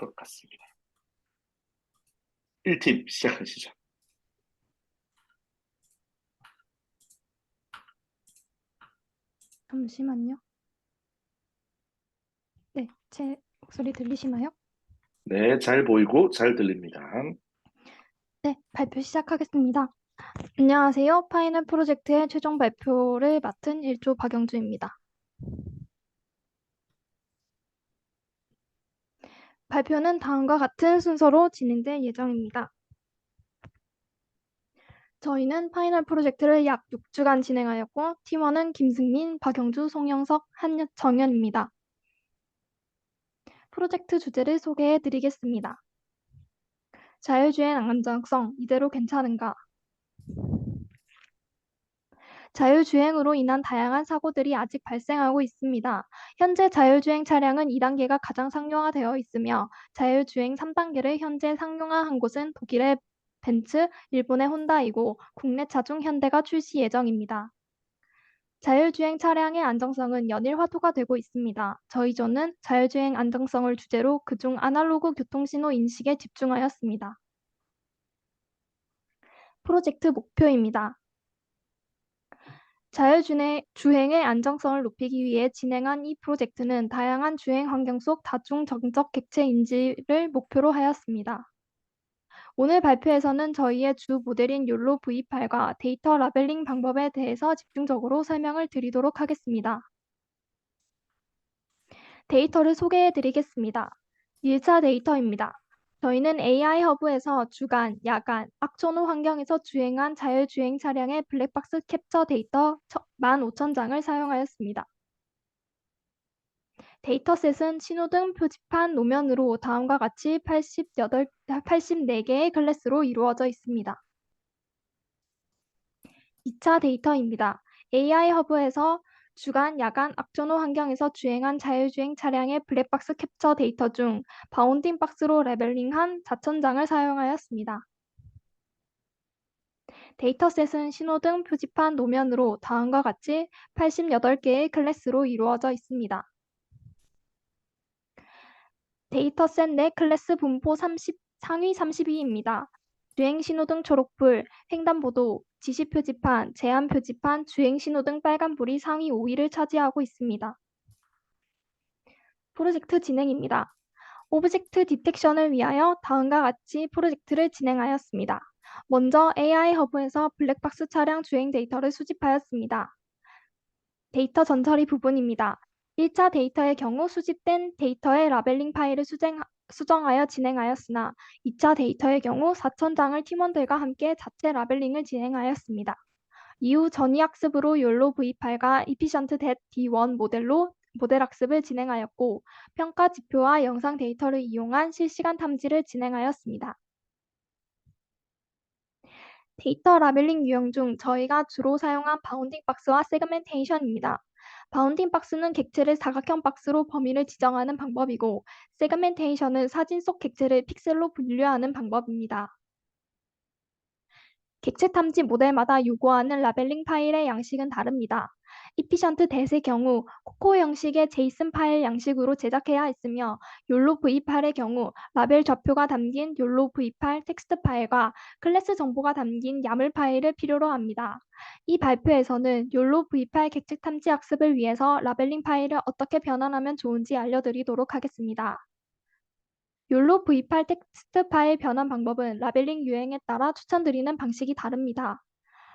것 같습니다. 1팀 시작하시죠. 잠시만요. 네, 제 목소리 들리시나요? 네, 잘 보이고 잘 들립니다. 네, 발표 시작하겠습니다. 안녕하세요. 파이널 프로젝트의 최종 발표를 맡은 1조 박영주입니다. 발표는 다음과 같은 순서로 진행될 예정입니다. 저희는 파이널 프로젝트를 약 6주간 진행하였고, 팀원은 김승민, 박영주, 송영석, 한정현입니다. 프로젝트 주제를 소개해 드리겠습니다. 자율주행 안정성, 이대로 괜찮은가? 자율주행으로 인한 다양한 사고들이 아직 발생하고 있습니다. 현재 자율주행 차량은 2단계가 가장 상용화되어 있으며 자율주행 3단계를 현재 상용화한 곳은 독일의 벤츠, 일본의 혼다이고 국내차 중 현대가 출시 예정입니다. 자율주행 차량의 안정성은 연일화두가 되고 있습니다. 저희 조는 자율주행 안정성을 주제로 그중 아날로그 교통신호 인식에 집중하였습니다. 프로젝트 목표입니다. 자율주행의 안정성을 높이기 위해 진행한 이 프로젝트는 다양한 주행 환경 속 다중 정적 객체 인지를 목표로 하였습니다. 오늘 발표에서는 저희의 주 모델인 욜로 V8과 데이터 라벨링 방법에 대해서 집중적으로 설명을 드리도록 하겠습니다. 데이터를 소개해 드리겠습니다. 1차 데이터입니다. 저희는 AI 허브에서 주간, 야간, 악천후 환경에서 주행한 자율주행 차량의 블랙박스 캡처 데이터 15,000장을 사용하였습니다. 데이터셋은 신호등 표지판 노면으로 다음과 같이 84개의 클래스로 이루어져 있습니다. 2차 데이터입니다. AI 허브에서 주간, 야간, 악천후 환경에서 주행한 자율주행 차량의 블랙박스 캡처 데이터 중 바운딩 박스로 레벨링한 4,000장을 사용하였습니다. 데이터셋은 신호등 표지판 노면으로 다음과 같이 88개의 클래스로 이루어져 있습니다. 데이터셋 내 클래스 분포 상위 32입니다. 주행 신호등 초록불, 횡단보도, 지시 표지판, 제한 표지판, 주행 신호등 빨간불이 상위 5위를 차지하고 있습니다. 프로젝트 진행입니다. 오브젝트 디텍션을 위하여 다음과 같이 프로젝트를 진행하였습니다. 먼저 AI 허브에서 블랙박스 차량 주행 데이터를 수집하였습니다. 데이터 전처리 부분입니다. 1차 데이터의 경우 수집된 데이터의 라벨링 파일을 수정하여 진행하였으나 2차 데이터의 경우 4,000장을 팀원들과 함께 자체 라벨링을 진행하였습니다. 이후 전이학습으로 욜로 V8과 Efficient D1 모델 학습을 진행하였고 평가 지표와 영상 데이터를 이용한 실시간 탐지를 진행하였습니다. 데이터 라벨링 유형 중 저희가 주로 사용한 바운딩 박스와 세그멘테이션입니다. 바운딩 박스는 객체를 사각형 박스로 범위를 지정하는 방법이고 세그멘테이션은 사진 속 객체를 픽셀로 분류하는 방법입니다. 객체 탐지 모델마다 요구하는 라벨링 파일의 양식은 다릅니다. 이피션트 댓의 경우 코코 형식의 제이슨 파일 양식으로 제작해야 했으며 욜로 V8의 경우 라벨 좌표가 담긴 욜로 V8 텍스트 파일과 클래스 정보가 담긴 야물 파일을 필요로 합니다. 이 발표에서는 욜로 V8 객체 탐지 학습을 위해서 라벨링 파일을 어떻게 변환하면 좋은지 알려드리도록 하겠습니다. 욜로 V8 텍스트 파일 변환 방법은 라벨링 유형에 따라 추천드리는 방식이 다릅니다.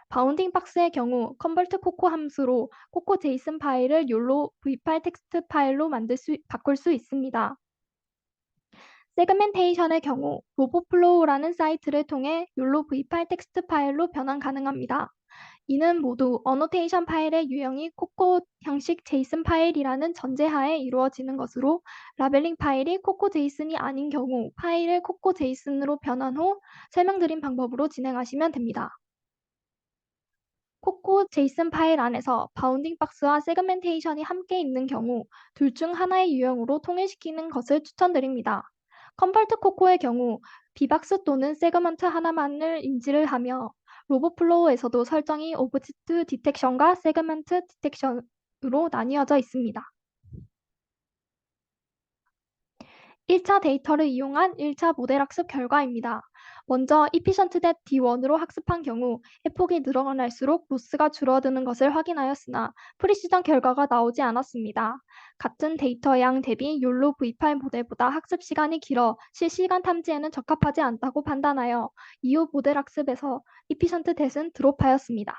바운딩 박스의 경우 컨버트 코코 함수로 코코 제이슨 파일을 욜로 V8 텍스트 파일로 바꿀 수 있습니다. 세그멘테이션의 경우 로보플로우라는 사이트를 통해 욜로 V8 텍스트 파일로 변환 가능합니다. 이는 모두 어노테이션 파일의 유형이 코코 형식 제이슨 파일이라는 전제하에 이루어지는 것으로 라벨링 파일이 코코 제이슨이 아닌 경우 파일을 코코 제이슨으로 변환 후 설명드린 방법으로 진행하시면 됩니다. 코코 제이슨 파일 안에서 바운딩 박스와 세그멘테이션이 함께 있는 경우 둘 중 하나의 유형으로 통일시키는 것을 추천드립니다. 컨버트 코코의 경우 비박스 또는 세그먼트 하나만을 인지를 하며 로봇플로우에서도 설정이 오브젝트 디텍션과 세그먼트 디텍션으로 나뉘어져 있습니다. 1차 데이터를 이용한 1차 모델 학습 결과입니다. 먼저 efficient D1으로 학습한 경우 해폭이 늘어날수록 로스가 줄어드는 것을 확인하였으나 프리시전 결과가 나오지 않았습니다. 같은 데이터 양 대비 욜로 V8 모델보다 학습 시간이 길어 실시간 탐지에는 적합하지 않다고 판단하여 이후 모델 학습에서 efficient 대는 드롭하였습니다.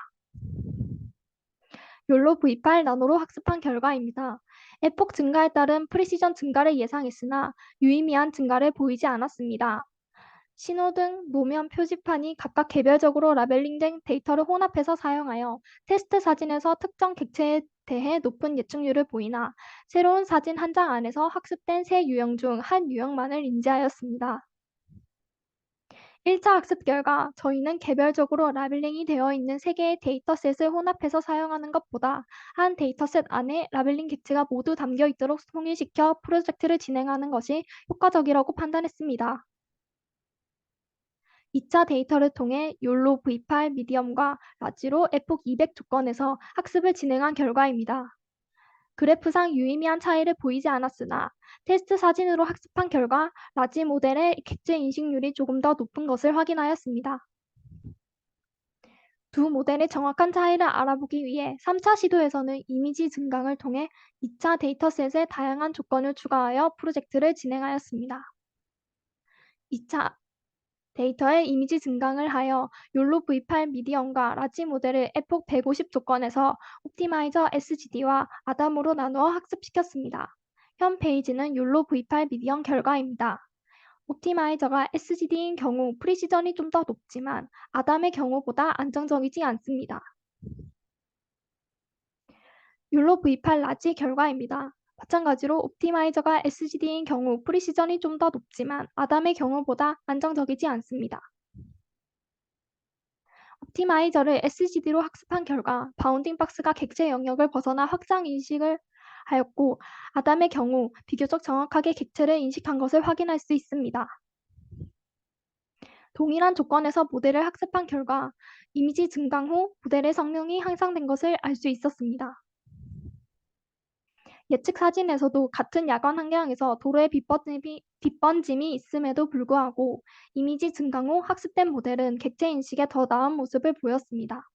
욜로 V8 나노로 학습한 결과입니다. 해폭 증가에 따른 프리시전 증가를 예상했으나 유의미한 증가를 보이지 않았습니다. 신호등, 노면 표지판이 각각 개별적으로 라벨링된 데이터를 혼합해서 사용하여 테스트 사진에서 특정 객체에 대해 높은 예측률을 보이나 새로운 사진 한 장 안에서 학습된 세 유형 중 한 유형만을 인지하였습니다. 1차 학습 결과 저희는 개별적으로 라벨링이 되어 있는 세 개의 데이터셋을 혼합해서 사용하는 것보다 한 데이터셋 안에 라벨링 객체가 모두 담겨 있도록 통일시켜 프로젝트를 진행하는 것이 효과적이라고 판단했습니다. 2차 데이터를 통해 욜로 V8 미디엄과 라지로 에폭 200 조건에서 학습을 진행한 결과입니다. 그래프상 유의미한 차이를 보이지 않았으나 테스트 사진으로 학습한 결과 라지 모델의 객체 인식률이 조금 더 높은 것을 확인하였습니다. 두 모델의 정확한 차이를 알아보기 위해 3차 시도에서는 이미지 증강을 통해 2차 데이터셋에 다양한 조건을 추가하여 프로젝트를 진행하였습니다. 2차 데이터의 이미지 증강을 하여 욜로 V8 미디엄과 라지 모델을 에폭 150 조건에서 옵티마이저 SGD와 아담으로 나누어 학습시켰습니다. 현 페이지는 욜로 V8 미디엄 결과입니다. 옵티마이저가 SGD인 경우 프리시전이 좀 더 높지만 아담의 경우보다 안정적이지 않습니다. 욜로 V8 라지 결과입니다. 마찬가지로 옵티마이저가 SGD인 경우 프리시전이 좀 더 높지만 아담의 경우보다 안정적이지 않습니다. 옵티마이저를 SGD로 학습한 결과 바운딩 박스가 객체 영역을 벗어나 확장 인식을 하였고 아담의 경우 비교적 정확하게 객체를 인식한 것을 확인할 수 있습니다. 동일한 조건에서 모델을 학습한 결과 이미지 증강 후 모델의 성능이 향상된 것을 알 수 있었습니다. 예측 사진에서도 같은 야간 환경에서 도로에 빗번짐이 있음에도 불구하고 이미지 증강 후 학습된 모델은 객체 인식에 더 나은 모습을 보였습니다.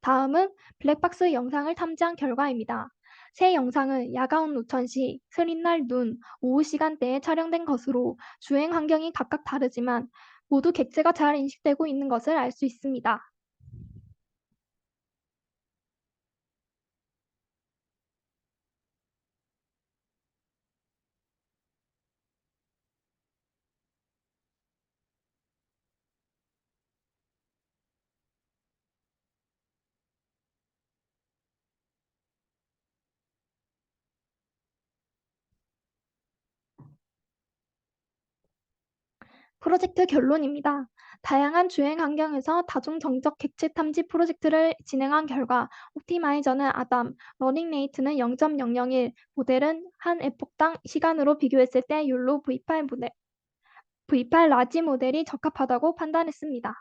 다음은 블랙박스 영상을 탐지한 결과입니다. 새 영상은 야간 우천 시, 흐린 날 눈, 오후 시간대에 촬영된 것으로 주행 환경이 각각 다르지만 모두 객체가 잘 인식되고 있는 것을 알 수 있습니다. 프로젝트 결론입니다. 다양한 주행 환경에서 다중 정적 객체 탐지 프로젝트를 진행한 결과 옵티마이저는 아담, 러닝 레이트는 0.001, 모델은 한 에폭당 시간으로 비교했을 때 욜로 V8 라지 모델이 적합하다고 판단했습니다.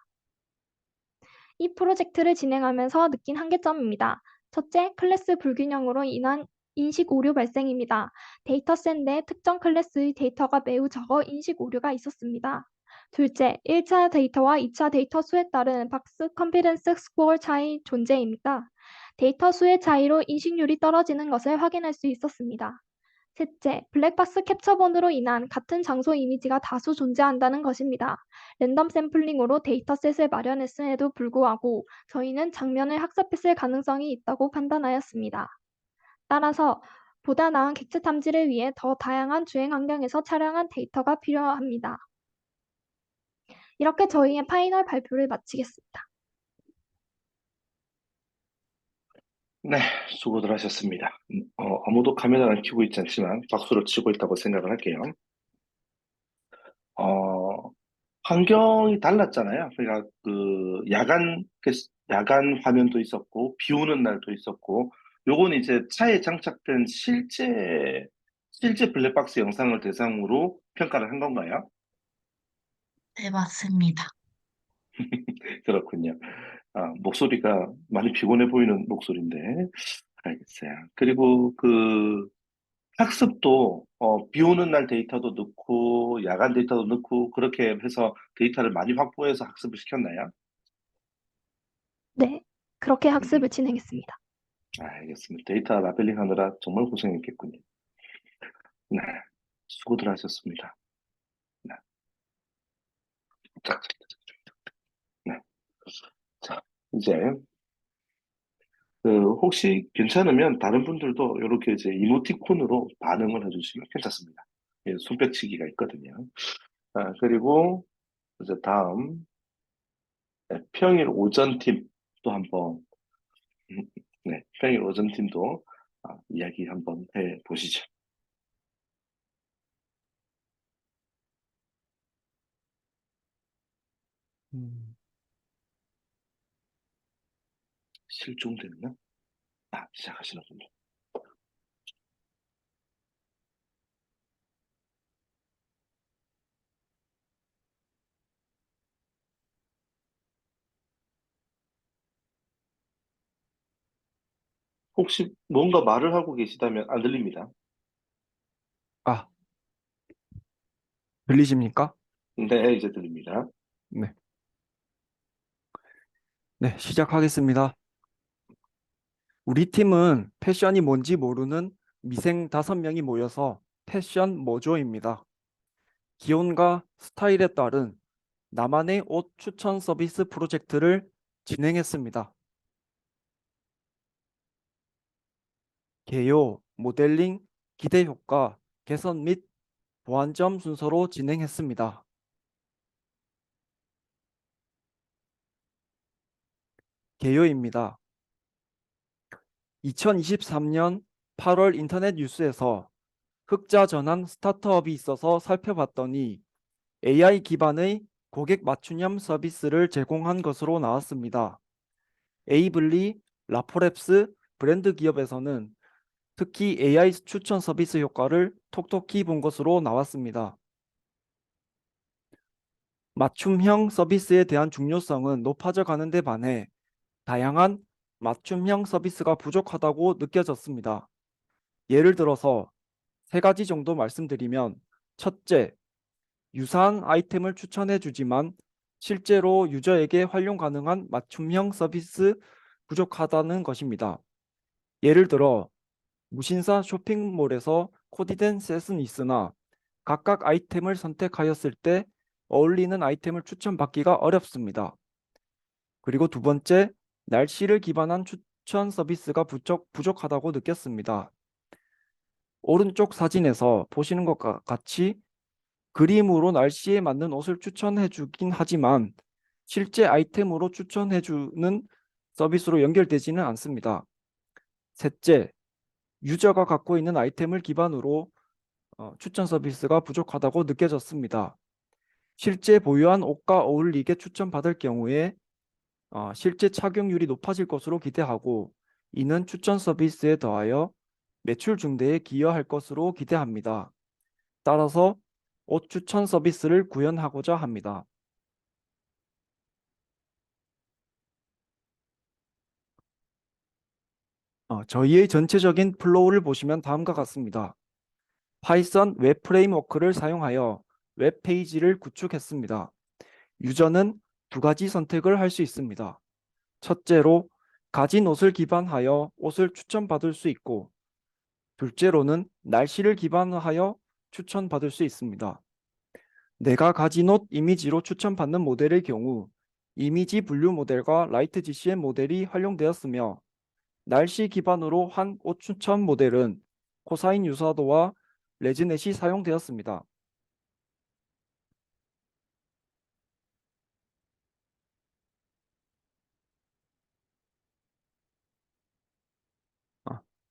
이 프로젝트를 진행하면서 느낀 한계점입니다. 첫째, 클래스 불균형으로 인한 인식 오류 발생입니다. 데이터셋 내 특정 클래스의 데이터가 매우 적어 인식 오류가 있었습니다. 둘째, 1차 데이터와 2차 데이터 수에 따른 박스 컨피던스 스코어 차이 존재입니다. 데이터 수의 차이로 인식률이 떨어지는 것을 확인할 수 있었습니다. 셋째, 블랙박스 캡처본으로 인한 같은 장소 이미지가 다수 존재한다는 것입니다. 랜덤 샘플링으로 데이터셋을 마련했음에도 불구하고 저희는 장면을 학습했을 가능성이 있다고 판단하였습니다. 따라서 보다 나은 객체 탐지를 위해 더 다양한 주행 환경에서 촬영한 데이터가 필요합니다. 이렇게 저희의 파이널 발표를 마치겠습니다. 네, 수고들 하셨습니다. 아무도 카메라를 안 켜고 있지 않지만 박수를 치고 있다고 생각을 할게요. 어, 환경이 달랐잖아요. 그러니까 야간 화면도 있었고, 비 오는 날도 있었고, 요건 이제 차에 장착된 실제 블랙박스 영상을 대상으로 평가를 한 건가요? 네, 맞습니다. 그렇군요. 목소리가 많이 피곤해 보이는 목소리인데, 알겠어요. 그리고 학습도 비 오는 날 데이터도 넣고 야간 데이터도 넣고 그렇게 해서 데이터를 많이 확보해서 학습을 시켰나요? 네, 그렇게 음, 학습을 진행했습니다. 알겠습니다. 데이터 라벨링 하느라 정말 고생했겠군요. 네, 수고들 하셨습니다. 네, 자, 네. 자, 이제 혹시 괜찮으면 다른 분들도 이렇게 이제 이모티콘으로 반응을 해주시면 괜찮습니다. 예, 손뼉치기가 있거든요. 그리고 이제 다음 평일 오전 팀도 한번 음, 네, 평일 오전 팀도 이야기 한번 해 보시죠. 음, 실종됐나? 시작하시는군요. 혹시 뭔가 말을 하고 계시다면 안 들립니다. 아, 들리십니까? 네, 이제 들립니다. 네. 네, 시작하겠습니다. 우리 팀은 패션이 뭔지 모르는 미생 5명이 모여서 패션 모조입니다. 기온과 스타일에 따른 나만의 옷 추천 서비스 프로젝트를 진행했습니다. 개요, 모델링, 기대 효과, 개선 및 보완점 순서로 진행했습니다. 개요입니다. 2023년 8월 인터넷 뉴스에서 흑자 전환 스타트업이 있어서 살펴봤더니 AI 기반의 고객 맞춤형 서비스를 제공한 것으로 나왔습니다. 에이블리, 라포랩스 브랜드 기업에서는 특히 AI 추천 서비스 효과를 톡톡히 본 것으로 나왔습니다. 맞춤형 서비스에 대한 중요성은 높아져 가는 데 반해 다양한 맞춤형 서비스가 부족하다고 느껴졌습니다. 예를 들어서 3가지 정도 말씀드리면, 첫째, 유사한 아이템을 추천해 주지만 실제로 유저에게 활용 가능한 맞춤형 서비스 부족하다는 것입니다. 예를 들어 무신사 쇼핑몰에서 코디된 셋은 있으나 각각 아이템을 선택하였을 때 어울리는 아이템을 추천받기가 어렵습니다. 그리고 두 번째, 날씨를 기반한 추천 서비스가 부족하다고 느꼈습니다. 오른쪽 사진에서 보시는 것과 같이 그림으로 날씨에 맞는 옷을 추천해 주긴 하지만 실제 아이템으로 추천해 주는 서비스로 연결되지는 않습니다. 셋째, 유저가 갖고 있는 아이템을 기반으로 추천 서비스가 부족하다고 느껴졌습니다. 실제 보유한 옷과 어울리게 추천받을 경우에 실제 착용률이 높아질 것으로 기대하고, 이는 추천 서비스에 더하여 매출 증대에 기여할 것으로 기대합니다. 따라서 옷 추천 서비스를 구현하고자 합니다. 저희의 전체적인 플로우를 보시면 다음과 같습니다. 파이썬 웹 프레임워크를 사용하여 웹 페이지를 구축했습니다. 유저는 2가지 선택을 할 수 있습니다. 첫째로 가진 옷을 기반하여 옷을 추천받을 수 있고, 둘째로는 날씨를 기반하여 추천받을 수 있습니다. 내가 가진 옷 이미지로 추천받는 모델의 경우 이미지 분류 모델과 라이트 GCM 모델이 활용되었으며, 날씨 기반으로 한 옷 추천 모델은 코사인 유사도와 레즈넷이 사용되었습니다.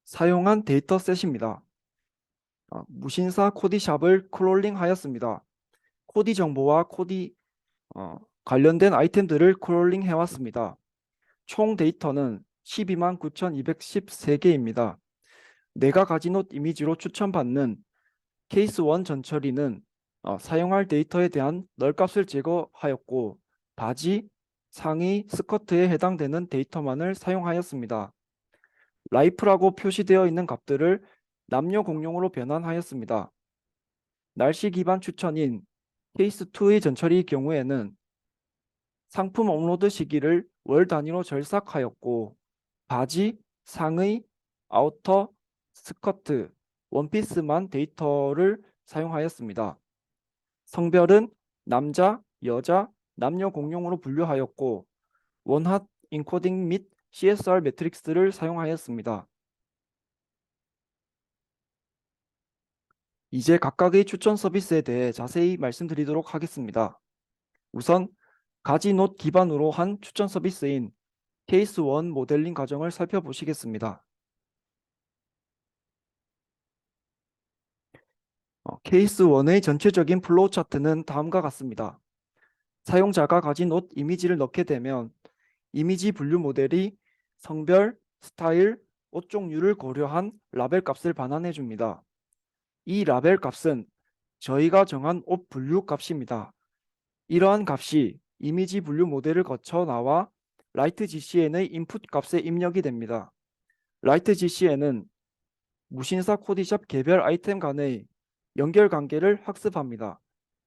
사용한 데이터셋입니다. 무신사 코디샵을 크롤링하였습니다. 코디 정보와 코디 관련된 아이템들을 크롤링 해왔습니다. 총 데이터는 12만 9,213개입니다. 내가 가진 옷 이미지로 추천받는 케이스 1 전처리는 사용할 데이터에 대한 널값을 제거하였고, 바지, 상의, 스커트에 해당되는 데이터만을 사용하였습니다. 라이프라고 표시되어 있는 값들을 남녀 공용으로 변환하였습니다. 날씨 기반 추천인 케이스 2의 전처리 경우에는 상품 업로드 시기를 월 단위로 절삭하였고 바지, 상의, 아우터, 스커트, 원피스만 데이터를 사용하였습니다. 성별은 남자, 여자, 남녀 공용으로 분류하였고 원핫 인코딩 및 CSR 매트릭스를 사용하였습니다. 이제 각각의 추천 서비스에 대해 자세히 말씀드리도록 하겠습니다. 우선 가지노트 기반으로 한 추천 서비스인 케이스 1 모델링 과정을 살펴보시겠습니다. 케이스 1의 전체적인 플로우 차트는 다음과 같습니다. 사용자가 가진 옷 이미지를 넣게 되면 이미지 분류 모델이 성별, 스타일, 옷 종류를 고려한 라벨 값을 반환해 줍니다. 이 라벨 값은 저희가 정한 옷 분류 값입니다. 이러한 값이 이미지 분류 모델을 거쳐 나와 라이트 GCN의 인풋 값에 입력이 됩니다. 라이트 GCN은 무신사 코디샵 개별 아이템 간의 연결 관계를 학습합니다.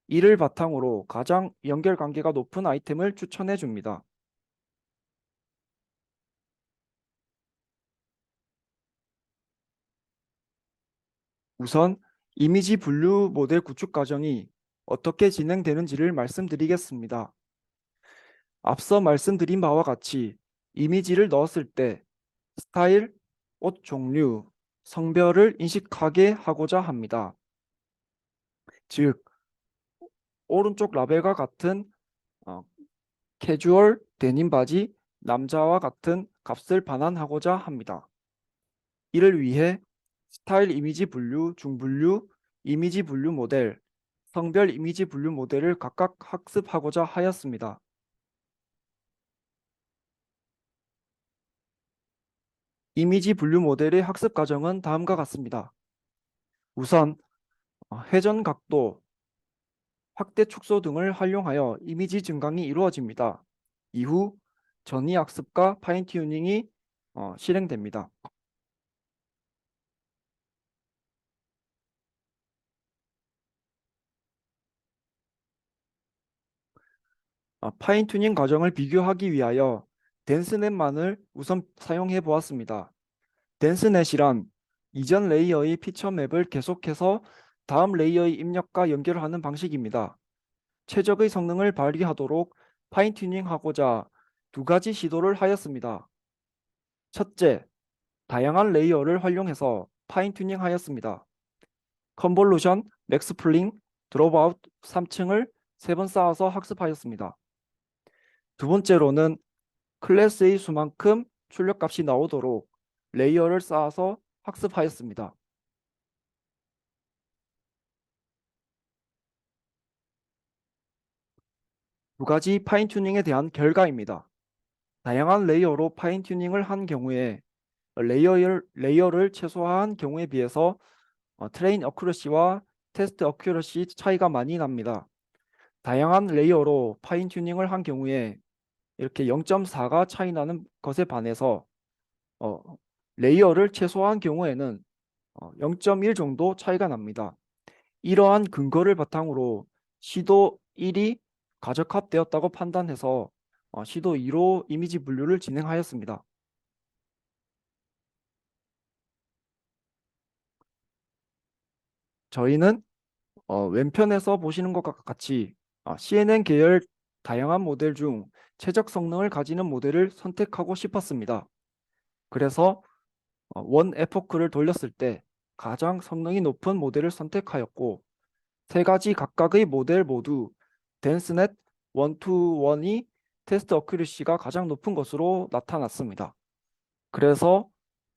이를 바탕으로 가장 연결 관계가 높은 아이템을 추천해 줍니다. 우선 이미지 분류 모델 구축 과정이 어떻게 진행되는지를 말씀드리겠습니다. 앞서 말씀드린 바와 같이 이미지를 넣었을 때 스타일, 옷 종류, 성별을 인식하게 하고자 합니다. 즉, 오른쪽 라벨과 같은 캐주얼 데님 바지 남자와 같은 값을 반환하고자 합니다. 이를 위해 스타일 이미지 분류, 중분류, 이미지 분류 모델, 성별 이미지 분류 모델을 각각 학습하고자 하였습니다. 이미지 분류 모델의 학습 과정은 다음과 같습니다. 우선 회전 각도, 확대 축소 등을 활용하여 이미지 증강이 이루어집니다. 이후 전위 학습과 파인 튜닝이 실행됩니다. 파인 튜닝 과정을 비교하기 위하여 덴스넷만을 우선 사용해 보았습니다. 덴스넷이란 이전 레이어의 피처 맵을 계속해서 다음 레이어의 입력과 연결하는 방식입니다. 최적의 성능을 발휘하도록 파인 튜닝하고자 두 가지 시도를 하였습니다. 첫째, 다양한 레이어를 활용해서 파인 튜닝하였습니다. 컨볼루션, 맥스플링, 드롭아웃 3층을 3번 쌓아서 학습하였습니다. 두 번째로는 클래스의 수만큼 출력값이 나오도록 레이어를 쌓아서 학습하였습니다. 두 가지 파인 튜닝에 대한 결과입니다. 다양한 레이어로 파인 튜닝을 한 경우에 레이어를 최소화한 경우에 비해서 트레인 어큐러시와 테스트 어큐러시 차이가 많이 납니다. 다양한 레이어로 파인 튜닝을 한 경우에 이렇게 0.4가 차이 나는 것에 반해서 레이어를 최소화한 경우에는 0.1 정도 차이가 납니다. 이러한 근거를 바탕으로 시도 1이 과적합되었다고 판단해서 시도 2로 이미지 분류를 진행하였습니다. 저희는 왼편에서 보시는 것과 같이 CNN 계열 다양한 모델 중 최적 성능을 가지는 모델을 선택하고 싶었습니다. 그래서 원 에포크를 돌렸을 때 가장 성능이 높은 모델을 선택하였고 세 가지 각각의 모델 모두 덴스넷 1-1이 테스트 어큐리시가 가장 높은 것으로 나타났습니다. 그래서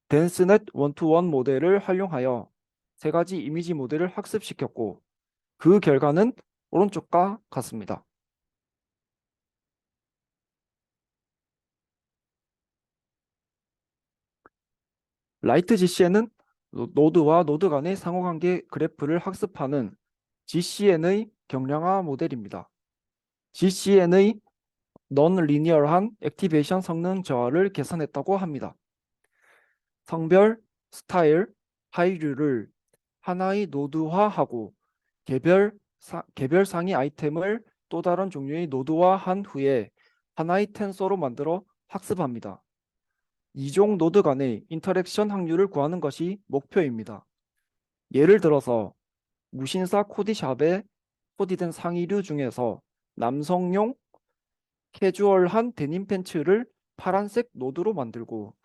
덴스넷 1-1 모델을 활용하여 세 가지 이미지 모델을 학습시켰고 그 결과는 오른쪽과 같습니다. 라이트 GCN은 노드와 노드 간의 상호관계 그래프를 학습하는 GCN의 경량화 모델입니다. GCN의 non-linear한 액티베이션 성능 저하를 개선했다고 합니다. 성별, 스타일, 하이류를 하나의 노드화하고 개별 상위 아이템을 또 다른 종류의 노드화한 후에 하나의 텐서로 만들어 학습합니다. 이종 노드 간의 인터랙션 확률을 구하는 것이 목표입니다. 예를 들어서 무신사 코디샵에 코디된 상의류 중에서 남성용 캐주얼한 데님 팬츠를 파란색 노드로 만들고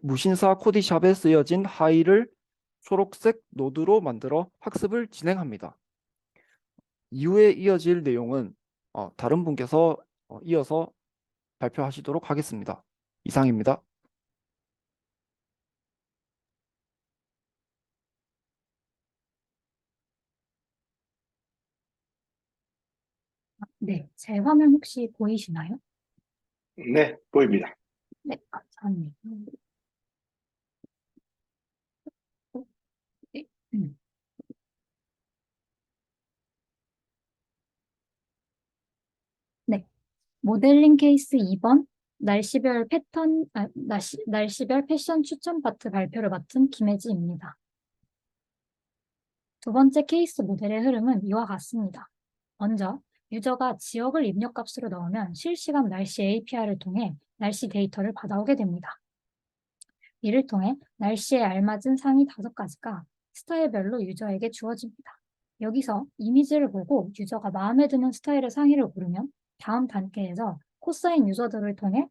무신사 코디샵에 쓰여진 하의를 초록색 노드로 만들어 학습을 진행합니다. 이후에 이어질 내용은 다른 분께서 이어서 발표하시도록 하겠습니다. 이상입니다. 네, 제 화면 혹시 보이시나요? 네, 보입니다. 네, 감사합니다. 네, 네, 모델링 케이스 2번 날씨별 패션 추천 파트 발표를 맡은 김혜지입니다. 두 번째 케이스 모델의 흐름은 이와 같습니다. 먼저 유저가 지역을 입력값으로 넣으면 실시간 날씨 API를 통해 날씨 데이터를 받아오게 됩니다. 이를 통해 날씨에 알맞은 상의 5가지가 스타일별로 유저에게 주어집니다. 여기서 이미지를 보고 유저가 마음에 드는 스타일의 상의를 고르면 다음 단계에서 코사인 유저들을 통해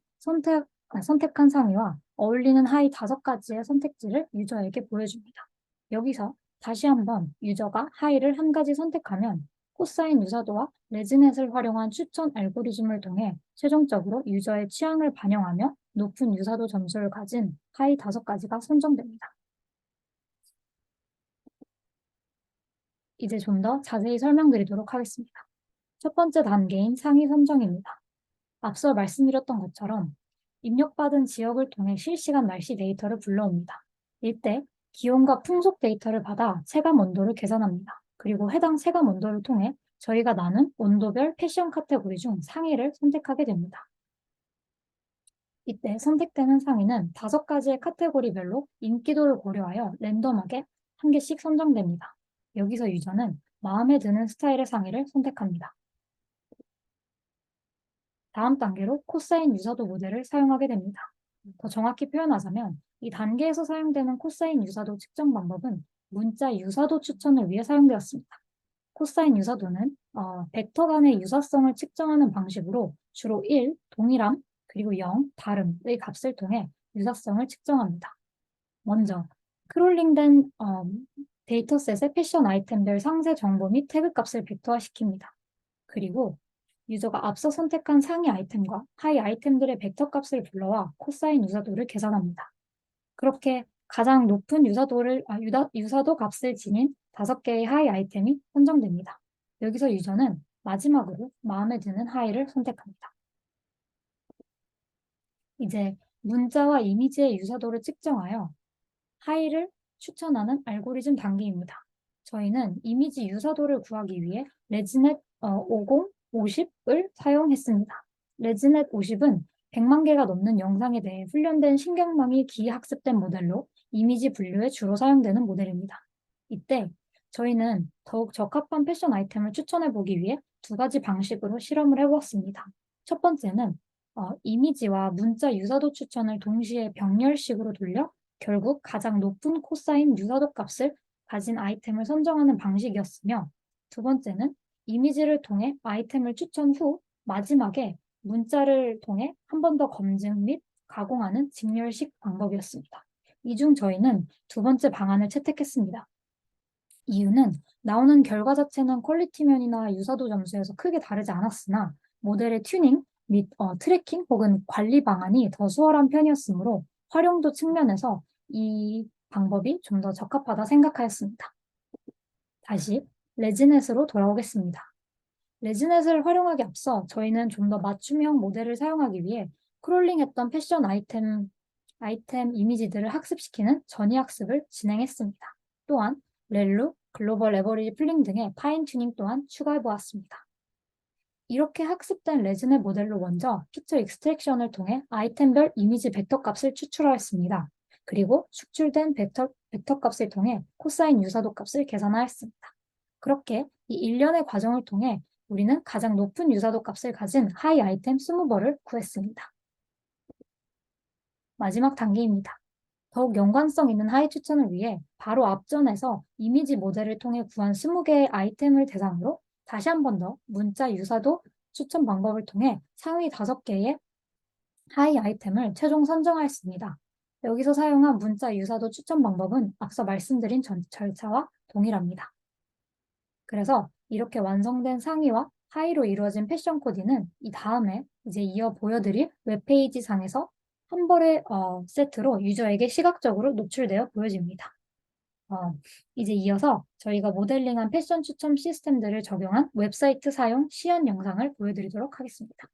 선택한 상의와 어울리는 하의 5가지의 선택지를 유저에게 보여줍니다. 여기서 다시 한번 유저가 하의를 한 가지 선택하면 코사인 유사도와 레지넷을 활용한 추천 알고리즘을 통해 최종적으로 유저의 취향을 반영하며 높은 유사도 점수를 가진 하의 5가지가 선정됩니다. 이제 좀 더 자세히 설명드리도록 하겠습니다. 첫 번째 단계인 상의 선정입니다. 앞서 말씀드렸던 것처럼 입력받은 지역을 통해 실시간 날씨 데이터를 불러옵니다. 이때 기온과 풍속 데이터를 받아 체감 온도를 계산합니다. 그리고 해당 체감 온도를 통해 저희가 나눈 온도별 패션 카테고리 중 상의를 선택하게 됩니다. 이때 선택되는 상의는 5가지의 카테고리별로 인기도를 고려하여 랜덤하게 한 개씩 선정됩니다. 여기서 유저는 마음에 드는 스타일의 상의를 선택합니다. 다음 단계로 코사인 유사도 모델을 사용하게 됩니다. 더 정확히 표현하자면 이 단계에서 사용되는 코사인 유사도 측정 방법은 문자 유사도 추천을 위해 사용되었습니다. 코사인 유사도는 벡터 간의 유사성을 측정하는 방식으로 주로 1, 동일함, 그리고 0, 다름의 값을 통해 유사성을 측정합니다. 먼저 크롤링된 데이터셋의 패션 아이템별 상세 정보 및 태그 값을 벡터화시킵니다. 그리고 유저가 앞서 선택한 상위 아이템과 하위 아이템들의 벡터 값을 불러와 코사인 유사도를 계산합니다. 그렇게 가장 높은 유사도 값을 지닌 5개의 하위 아이템이 선정됩니다. 여기서 유저는 마지막으로 마음에 드는 하위를 선택합니다. 이제 문자와 이미지의 유사도를 측정하여 하위를 추천하는 알고리즘 단계입니다. 저희는 이미지 유사도를 구하기 위해 레지넷 50, 50을 사용했습니다. 레지넷 50은 100만 개가 넘는 영상에 대해 훈련된 신경망이 기학습된 모델로 이미지 분류에 주로 사용되는 모델입니다. 이때 저희는 더욱 적합한 패션 아이템을 추천해보기 위해 2가지 방식으로 실험을 해보았습니다. 첫 번째는 이미지와 문자 유사도 추천을 동시에 병렬식으로 돌려 결국 가장 높은 코사인 유사도 값을 가진 아이템을 선정하는 방식이었으며, 두 번째는 이미지를 통해 아이템을 추천 후 마지막에 문자를 통해 한 번 더 검증 및 가공하는 직렬식 방법이었습니다. 이 중 저희는 2번째 방안을 채택했습니다. 이유는 나오는 결과 자체는 퀄리티면이나 유사도 점수에서 크게 다르지 않았으나 모델의 튜닝 및 트래킹 혹은 관리 방안이 더 수월한 편이었으므로 활용도 측면에서 이 방법이 좀 더 적합하다 생각하였습니다. 다시 레지넷으로 돌아오겠습니다. 레지넷을 활용하기 앞서 저희는 좀 더 맞춤형 모델을 사용하기 위해 크롤링했던 패션 아이템 이미지들을 학습시키는 전이학습을 진행했습니다. 또한 렐루, 글로벌 에버리지 플링 등의 파인 튜닝 또한 추가해보았습니다. 이렇게 학습된 레지넷 모델로 먼저 피처 익스트랙션을 통해 아이템별 이미지 벡터 값을 추출하였습니다. 그리고 축출된 벡터 값을 통해 코사인 유사도 값을 계산하였습니다. 그렇게 이 일련의 과정을 통해 우리는 가장 높은 유사도 값을 가진 하이 아이템 20벌을 구했습니다. 마지막 단계입니다. 더욱 연관성 있는 하이 추천을 위해 바로 앞전에서 이미지 모델을 통해 구한 20개의 아이템을 대상으로 다시 한 번 더 문자 유사도 추천 방법을 통해 상위 5개의 하이 아이템을 최종 선정하였습니다. 여기서 사용한 문자 유사도 추천 방법은 앞서 말씀드린 절차와 동일합니다. 그래서 이렇게 완성된 상위와 하위로 이루어진 패션 코디는 이 다음에 이제 이어 보여드릴 웹페이지 상에서 한 벌의 세트로 유저에게 시각적으로 노출되어 보여집니다. 이제 이어서 저희가 모델링한 패션 추천 시스템들을 적용한 웹사이트 사용 시연 영상을 보여드리도록 하겠습니다.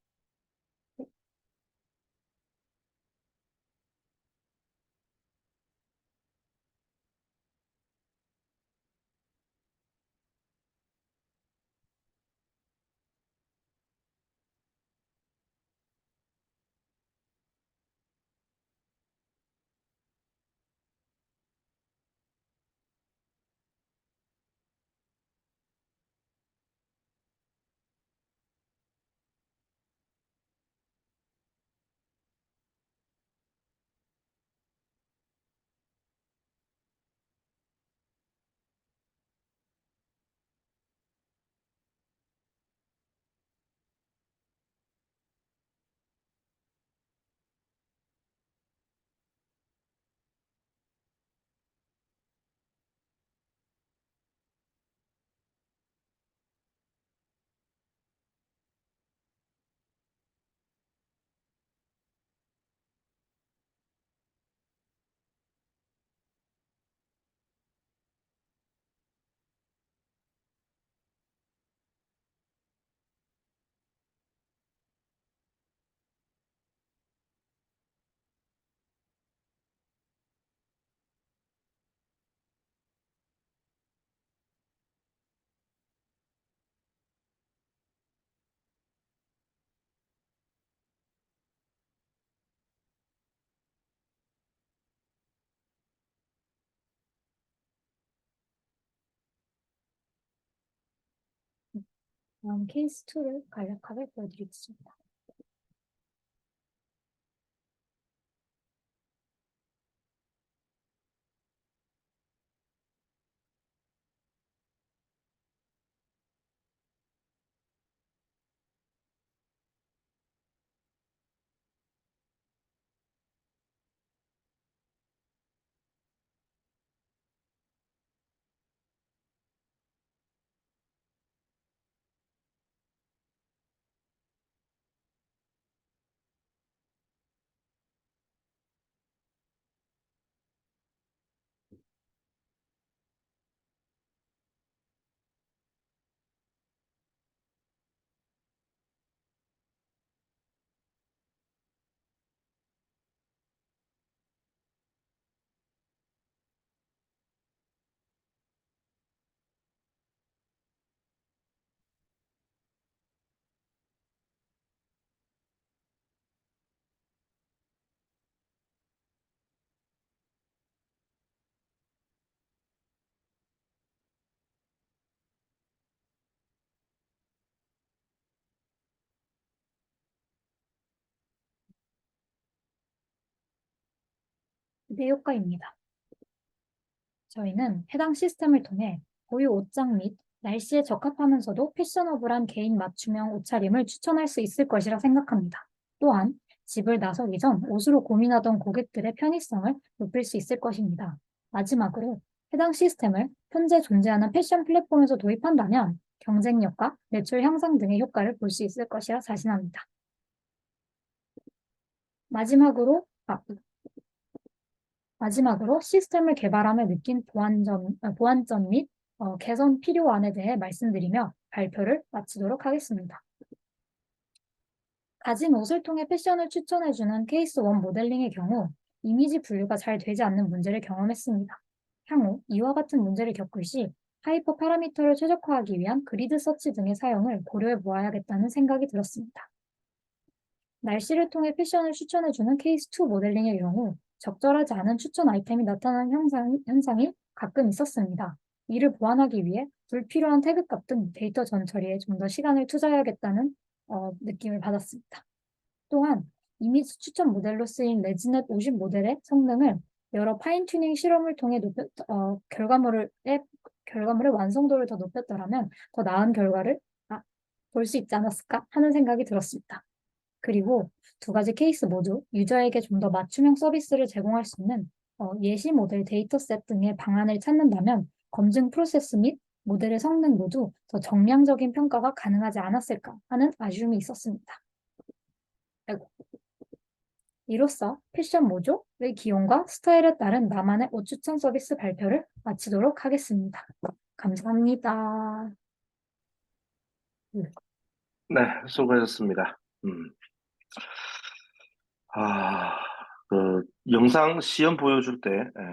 다음 케이스 2를 간략하게 보여드리겠습니다. 기대 효과입니다. 저희는 해당 시스템을 통해 고유 옷장 및 날씨에 적합하면서도 패셔너블한 개인 맞춤형 옷차림을 추천할 수 있을 것이라 생각합니다. 또한 집을 나서기 전 옷으로 고민하던 고객들의 편의성을 높일 수 있을 것입니다. 마지막으로 해당 시스템을 현재 존재하는 패션 플랫폼에서 도입한다면 경쟁력과 매출 향상 등의 효과를 볼 수 있을 것이라 자신합니다. 마지막으로 시스템을 개발함에 느낀 보완점 및 개선 필요안에 대해 말씀드리며 발표를 마치도록 하겠습니다. 가진 옷을 통해 패션을 추천해주는 케이스 1 모델링의 경우 이미지 분류가 잘 되지 않는 문제를 경험했습니다. 향후 이와 같은 문제를 겪을 시 하이퍼 파라미터를 최적화하기 위한 그리드 서치 등의 사용을 고려해 보아야겠다는 생각이 들었습니다. 날씨를 통해 패션을 추천해주는 케이스 2 모델링의 경우 적절하지 않은 추천 아이템이 나타나는 현상이 가끔 있었습니다. 이를 보완하기 위해 불필요한 태그값 등 데이터 전처리에 좀 더 시간을 투자해야겠다는 느낌을 받았습니다. 또한 이미지 추천 모델로 쓰인 레지넷 50 모델의 성능을 여러 파인튜닝 실험을 통해 결과물의 완성도를 더 높였더라면 더 나은 결과를 볼 수 있지 않았을까 하는 생각이 들었습니다. 그리고 두 가지 케이스 모두 유저에게 좀 더 맞춤형 서비스를 제공할 수 있는 예시 모델 데이터셋 등의 방안을 찾는다면 검증 프로세스 및 모델의 성능 모두 더 정량적인 평가가 가능하지 않았을까 하는 아쉬움이 있었습니다. 아이고. 이로써 패션 모조의 기용과 스타일에 따른 나만의 옷 추천 서비스 발표를 마치도록 하겠습니다. 감사합니다. 네, 수고하셨습니다. 그 영상 시험 보여줄 때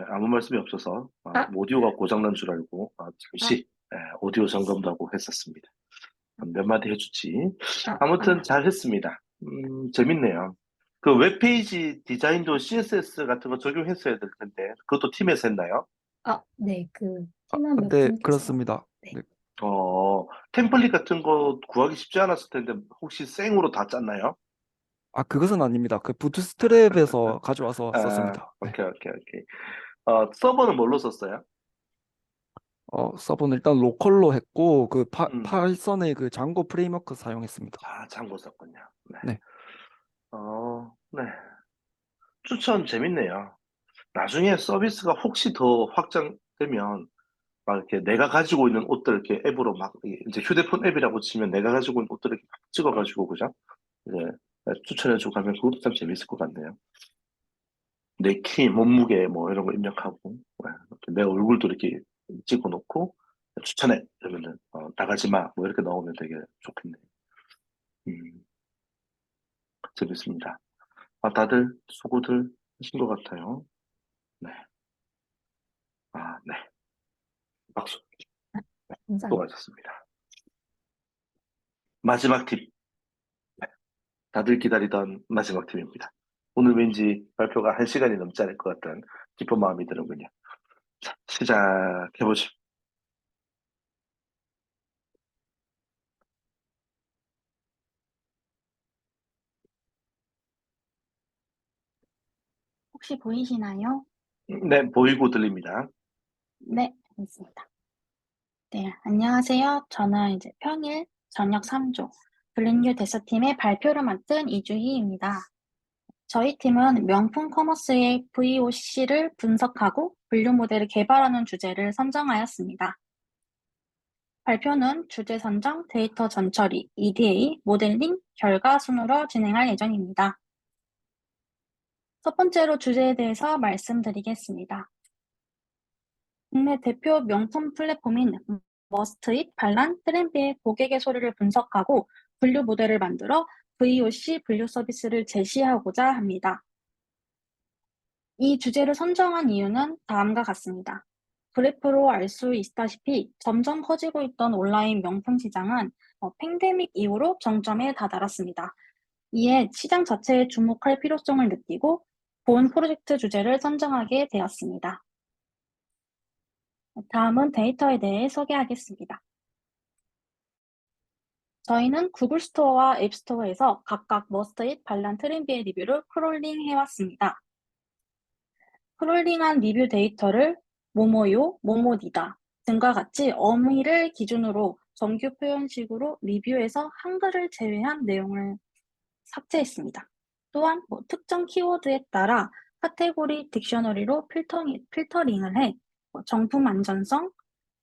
아무 말씀이 없어서 오디오가 고장난 줄 알고 잠시 오디오 점검도 하고 했었습니다. 몇 마디 해주지. 아무튼 잘했습니다. 재밌네요. 그 웹페이지 디자인도 CSS 같은 거 적용했어야 될 텐데 그것도 팀에서 했나요? 네, 팀원 몇 네, 분께서 그렇습니다. 네. 네. 템플릿 같은 거 구하기 쉽지 않았을 텐데 혹시 생으로 다 짰나요? 그것은 아닙니다. 그 부트스트랩에서 가져와서 썼습니다. 네. 오케이. 서버는 뭘로 썼어요? 서버는 일단 로컬로 했고, 그 파이썬의 그 장고 프레임워크 사용했습니다. 장고 썼군요. 네. 네. 네. 추천 재밌네요. 나중에 서비스가 혹시 더 확장되면 막 이렇게 내가 가지고 있는 옷들 이렇게 앱으로 막 이제 휴대폰 앱이라고 치면 내가 가지고 있는 옷들을 이렇게 막 찍어가지고 그죠? 이제 추천해주고 하면 그것도 참 재밌을 것 같네요. 내 키, 몸무게 뭐 이런 거 입력하고 이렇게 내 얼굴도 이렇게 찍어놓고 추천해 이러면은 나가지 마 뭐 이렇게 나오면 되게 좋겠네요. 재밌습니다. 다들 수고들 하신 것 같아요. 네. 네. 박수. 감사합니다. 수고하셨습니다. 마지막 팁. 다들 기다리던 마지막 팁입니다. 오늘 왠지 발표가 1시간이 넘지 않을 것 같은 기쁜 마음이 드는군요. 자, 시작해보죠. 혹시 보이시나요? 네, 보이고 들립니다. 네, 알겠습니다. 네, 안녕하세요. 저는 이제 평일 저녁 3조 블랙뉴 데스팀의 발표를 맡은 이주희입니다. 저희 팀은 명품 커머스의 VOC를 분석하고 분류 모델을 개발하는 주제를 선정하였습니다. 발표는 주제 선정, 데이터 전처리, EDA, 모델링, 결과 순으로 진행할 예정입니다. 첫 번째로 주제에 대해서 말씀드리겠습니다. 국내 대표 명품 플랫폼인 머스트잇, 반란, 트렌드의 고객의 소리를 분석하고 분류 모델을 만들어 VOC 분류 서비스를 제시하고자 합니다. 이 주제를 선정한 이유는 다음과 같습니다. 그래프로 알 수 있다시피 점점 커지고 있던 온라인 명품 시장은 팬데믹 이후로 정점에 다다랐습니다. 이에 시장 자체에 주목할 필요성을 느끼고 본 프로젝트 주제를 선정하게 되었습니다. 다음은 데이터에 대해 소개하겠습니다. 저희는 구글 스토어와 앱 스토어에서 각각 머스트잇, 반란, 트렌드의 리뷰를 크롤링 해왔습니다. 크롤링한 리뷰 데이터를 뭐뭐요, 뭐뭐니다 등과 같이 어미를 기준으로 정규 표현식으로 리뷰에서 한글을 제외한 내용을 삭제했습니다. 또한 특정 키워드에 따라 카테고리 딕셔너리로 필터링을 해 정품 안전성,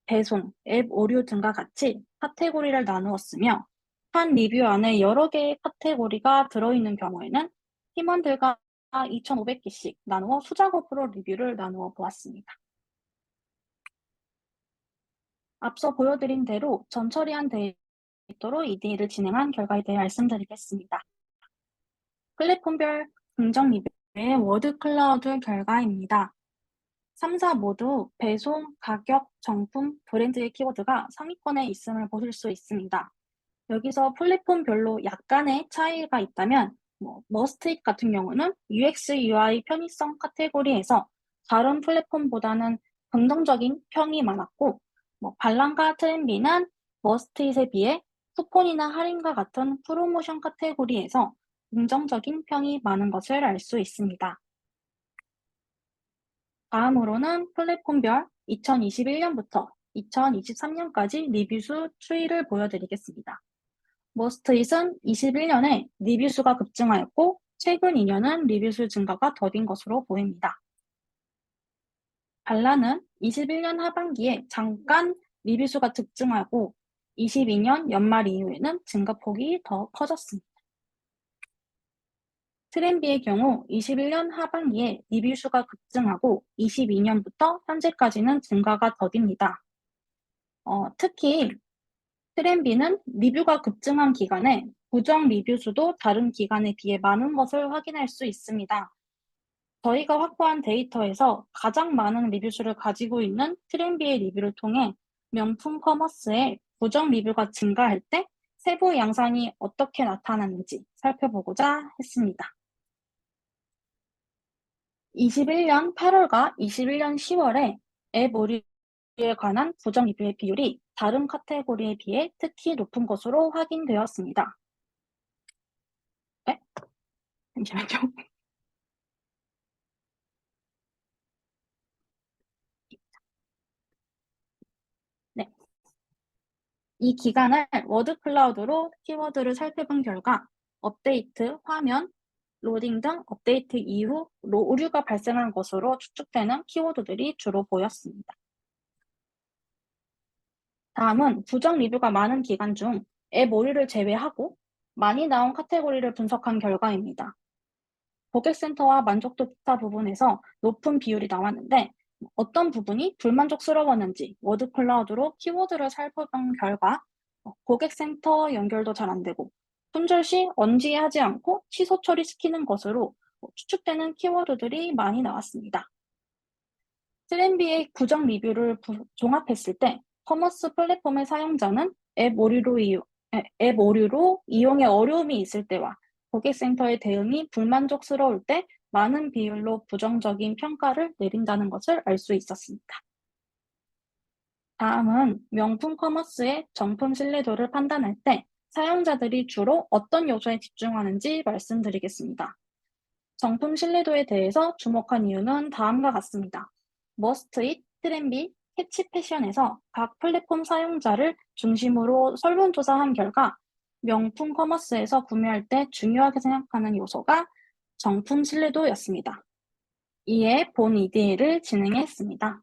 배송, 앱 오류 등과 같이 카테고리를 나누었으며 한 리뷰 안에 여러 개의 카테고리가 들어있는 경우에는 팀원들과 2,500개씩 나누어 수작업으로 리뷰를 나누어 보았습니다. 앞서 보여드린 대로 전처리한 데이터로 EDA를 진행한 결과에 대해 말씀드리겠습니다. 플랫폼별 긍정 리뷰의 워드 클라우드 결과입니다. 3사 모두 배송, 가격, 정품, 브랜드의 키워드가 상위권에 있음을 보실 수 있습니다. 여기서 플랫폼별로 약간의 차이가 있다면 머스트잇 같은 경우는 UX, UI 편의성 카테고리에서 다른 플랫폼보다는 긍정적인 평이 많았고, 발란과 트렌비는 머스트잇에 비해 쿠폰이나 할인과 같은 프로모션 카테고리에서 긍정적인 평이 많은 것을 알 수 있습니다. 다음으로는 플랫폼별 2021년부터 2023년까지 리뷰수 추이를 보여드리겠습니다. 머스트잇은 21년에 리뷰수가 급증하였고 최근 2년은 리뷰수 증가가 더딘 것으로 보입니다. 발란은 21년 하반기에 잠깐 리뷰수가 급증하고 22년 연말 이후에는 증가폭이 더 커졌습니다. 트렌비의 경우 21년 하반기에 리뷰수가 급증하고 22년부터 현재까지는 증가가 더딥니다. 특히 트렌비는 리뷰가 급증한 기간에 부정 리뷰수도 다른 기간에 비해 많은 것을 확인할 수 있습니다. 저희가 확보한 데이터에서 가장 많은 리뷰수를 가지고 있는 트렌비의 리뷰를 통해 명품 커머스의 부정 리뷰가 증가할 때 세부 양상이 어떻게 나타나는지 살펴보고자 했습니다. 21년 8월과 21년 10월에 앱 오류에 관한 부정 리뷰의 비율이 다른 카테고리에 비해 특히 높은 것으로 확인되었습니다. 네? 잠시만요. 네. 이 기간을 워드 클라우드로 키워드를 살펴본 결과 업데이트, 화면, 로딩 등 업데이트 이후 오류가 발생한 것으로 추측되는 키워드들이 주로 보였습니다. 다음은 부정 리뷰가 많은 기간 중 앱 오류를 제외하고 많이 나온 카테고리를 분석한 결과입니다. 고객센터와 만족도 기타 부분에서 높은 비율이 나왔는데 어떤 부분이 불만족스러웠는지 워드 클라우드로 키워드를 살펴본 결과 고객센터 연결도 잘 안 되고 품절 시 언지하지 않고 취소 처리시키는 것으로 추측되는 키워드들이 많이 나왔습니다. 트렌비의 부정 리뷰를 종합했을 때 커머스 플랫폼의 사용자는 앱 오류로 이용에 어려움이 있을 때와 고객센터의 대응이 불만족스러울 때 많은 비율로 부정적인 평가를 내린다는 것을 알 수 있었습니다. 다음은 명품 커머스의 정품 신뢰도를 판단할 때 사용자들이 주로 어떤 요소에 집중하는지 말씀드리겠습니다. 정품 신뢰도에 대해서 주목한 이유는 다음과 같습니다. 머스트잇, 트렌비, 캐치 패션에서 각 플랫폼 사용자를 중심으로 설문조사한 결과 명품 커머스에서 구매할 때 중요하게 생각하는 요소가 정품 신뢰도였습니다. 이에 본 EDA를 진행했습니다.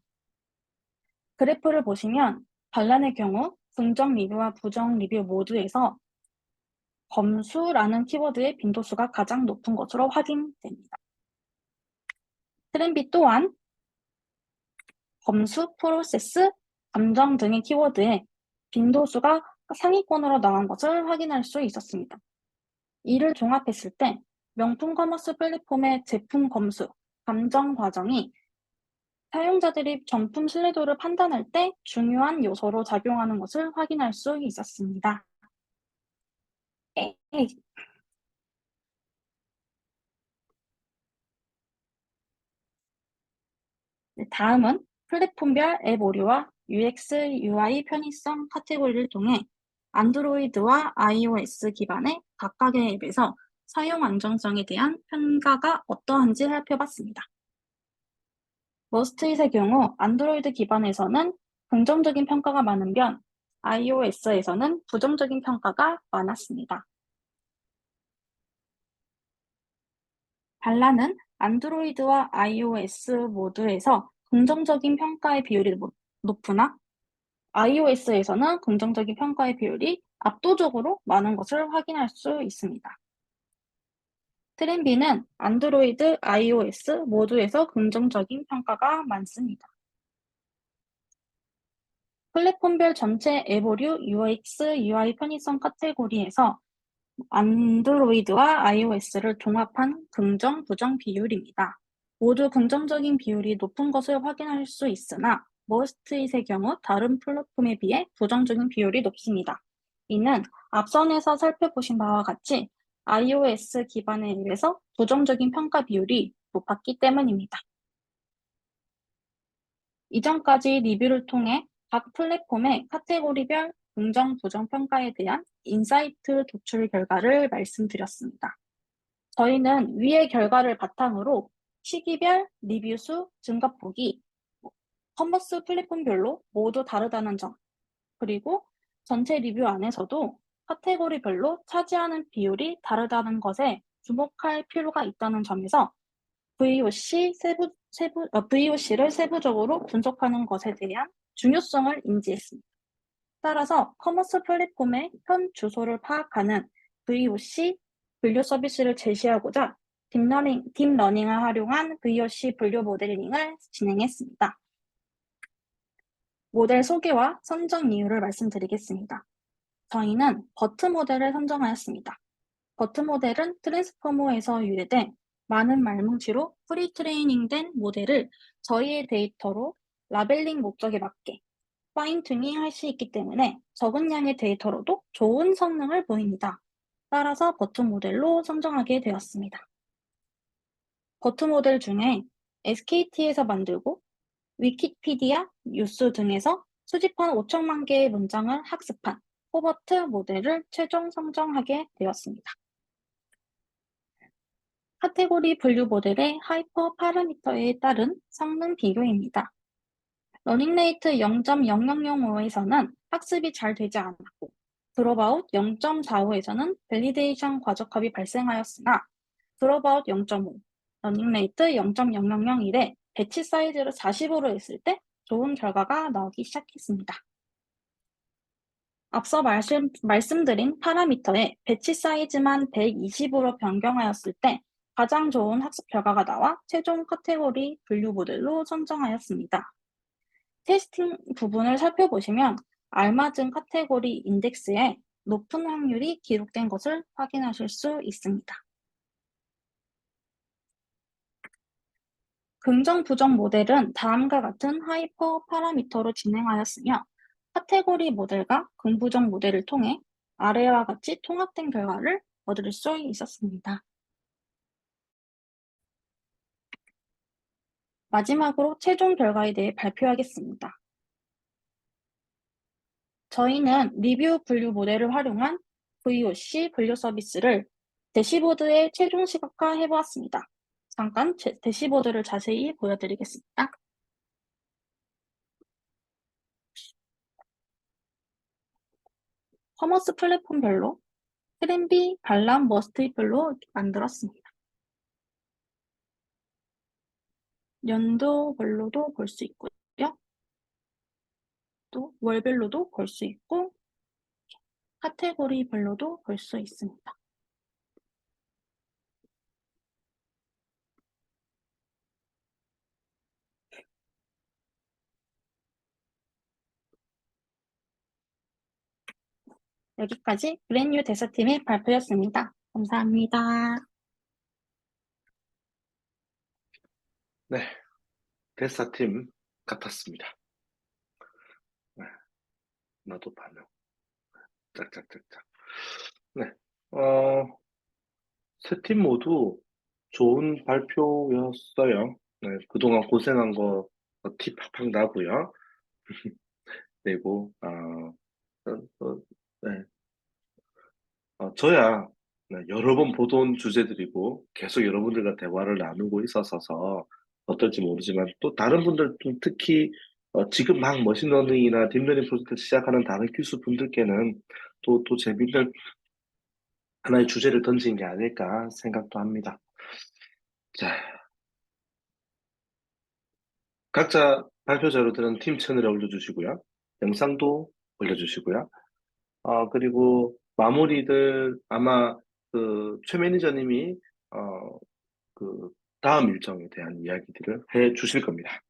그래프를 보시면 반란의 경우 긍정 리뷰와 부정 리뷰 모두에서 검수라는 키워드의 빈도수가 가장 높은 것으로 확인됩니다. 트렌비 또한 검수, 프로세스, 감정 등의 키워드에 빈도수가 상위권으로 나온 것을 확인할 수 있었습니다. 이를 종합했을 때 명품 커머스 플랫폼의 제품 검수, 감정 과정이 사용자들이 정품 신뢰도를 판단할 때 중요한 요소로 작용하는 것을 확인할 수 있었습니다. 다음은 플랫폼별 앱 오류와 UX, UI 편의성 카테고리를 통해 안드로이드와 iOS 기반의 각각의 앱에서 사용 안정성에 대한 평가가 어떠한지 살펴봤습니다. 머스트잇의 경우 안드로이드 기반에서는 긍정적인 평가가 많은 편 iOS에서는 부정적인 평가가 많았습니다. 발란은 안드로이드와 iOS 모두에서 긍정적인 평가의 비율이 높으나 iOS에서는 긍정적인 평가의 비율이 압도적으로 많은 것을 확인할 수 있습니다. 트렌비는 안드로이드, iOS 모두에서 긍정적인 평가가 많습니다. 플랫폼별 전체 앱 오류, UX, UI 편의성 카테고리에서 안드로이드와 iOS를 종합한 긍정, 부정 비율입니다. 모두 긍정적인 비율이 높은 것을 확인할 수 있으나 머스트잇의 경우 다른 플랫폼에 비해 부정적인 비율이 높습니다. 이는 앞선에서 살펴보신 바와 같이 iOS 기반에 의해서 부정적인 평가 비율이 높았기 때문입니다. 이전까지 리뷰를 통해 각 플랫폼의 카테고리별 긍정, 부정 평가에 대한 인사이트 도출 결과를 말씀드렸습니다. 저희는 위의 결과를 바탕으로 시기별 리뷰 수 증가폭이 커머스 플랫폼별로 모두 다르다는 점, 그리고 전체 리뷰 안에서도 카테고리별로 차지하는 비율이 다르다는 것에 주목할 필요가 있다는 점에서 VOC를 세부적으로 분석하는 것에 대한 중요성을 인지했습니다. 따라서 커머스 플랫폼의 현 주소를 파악하는 VOC 분류 서비스를 제시하고자 딥러닝을 활용한 VOC 분류 모델링을 진행했습니다. 모델 소개와 선정 이유를 말씀드리겠습니다. 저희는 버트 모델을 선정하였습니다. 버트 모델은 트랜스포머에서 유래된 많은 말뭉치로 프리트레이닝된 모델을 저희의 데이터로 라벨링 목적에 맞게 파인 튜닝할 수 있기 때문에 적은 양의 데이터로도 좋은 성능을 보입니다. 따라서 버트 모델로 선정하게 되었습니다. 버트 모델 중에 SKT에서 만들고 위키피디아, 뉴스 등에서 수집한 5천만 개의 문장을 학습한 호버트 모델을 최종 선정하게 되었습니다. 카테고리 분류 모델의 하이퍼 파라미터에 따른 성능 비교입니다. 러닝레이트 0.0005에서는 학습이 잘 되지 않았고 드롭아웃 0.45에서는 밸리데이션 과적합이 발생하였으나 드롭아웃 0.5, 러닝레이트 0.0001에 배치 사이즈를 40으로 했을 때 좋은 결과가 나오기 시작했습니다. 앞서 말씀드린 파라미터의 배치 사이즈만 120으로 변경하였을 때 가장 좋은 학습 결과가 나와 최종 카테고리 분류 모델로 선정하였습니다. 테스팅 부분을 살펴보시면 알맞은 카테고리 인덱스에 높은 확률이 기록된 것을 확인하실 수 있습니다. 긍정, 부정 모델은 다음과 같은 하이퍼 파라미터로 진행하였으며 카테고리 모델과 긍부정 모델을 통해 아래와 같이 통합된 결과를 얻을 수 있었습니다. 마지막으로 최종 결과에 대해 발표하겠습니다. 저희는 리뷰 분류 모델을 활용한 VOC 분류 서비스를 대시보드에 최종 시각화해 보았습니다. 잠깐 대시보드를 자세히 보여드리겠습니다. 커머스 플랫폼별로 트렌비, 관람, 머스트잇별로 만들었습니다. 연도별로도 볼 수 있고요. 또 월별로도 볼 수 있고 카테고리별로도 볼 수 있습니다. 여기까지 브랜뉴 대사팀의 발표였습니다. 감사합니다. 네, 대사팀 같았습니다. 네, 나도 반응. 짝짝짝짝. 네, 세 팀 모두 좋은 발표였어요. 네, 그동안 고생한 거 티 팍팍 나고요. 그리고 네, 저야 네, 여러 번 보던 주제들이고 계속 여러분들과 대화를 나누고 있었어서 어떨지 모르지만 또 다른 분들 좀 특히 지금 막 머신러닝이나 딥러닝 프로젝트 시작하는 다른 기수 분들께는 또 재밌는 하나의 주제를 던진 게 아닐까 생각도 합니다. 자, 각자 발표 자료들은 팀 채널에 올려주시고요. 영상도 올려주시고요. 그리고 마무리들 아마 최 매니저님이 그 다음 일정에 대한 이야기들을 해 주실 겁니다.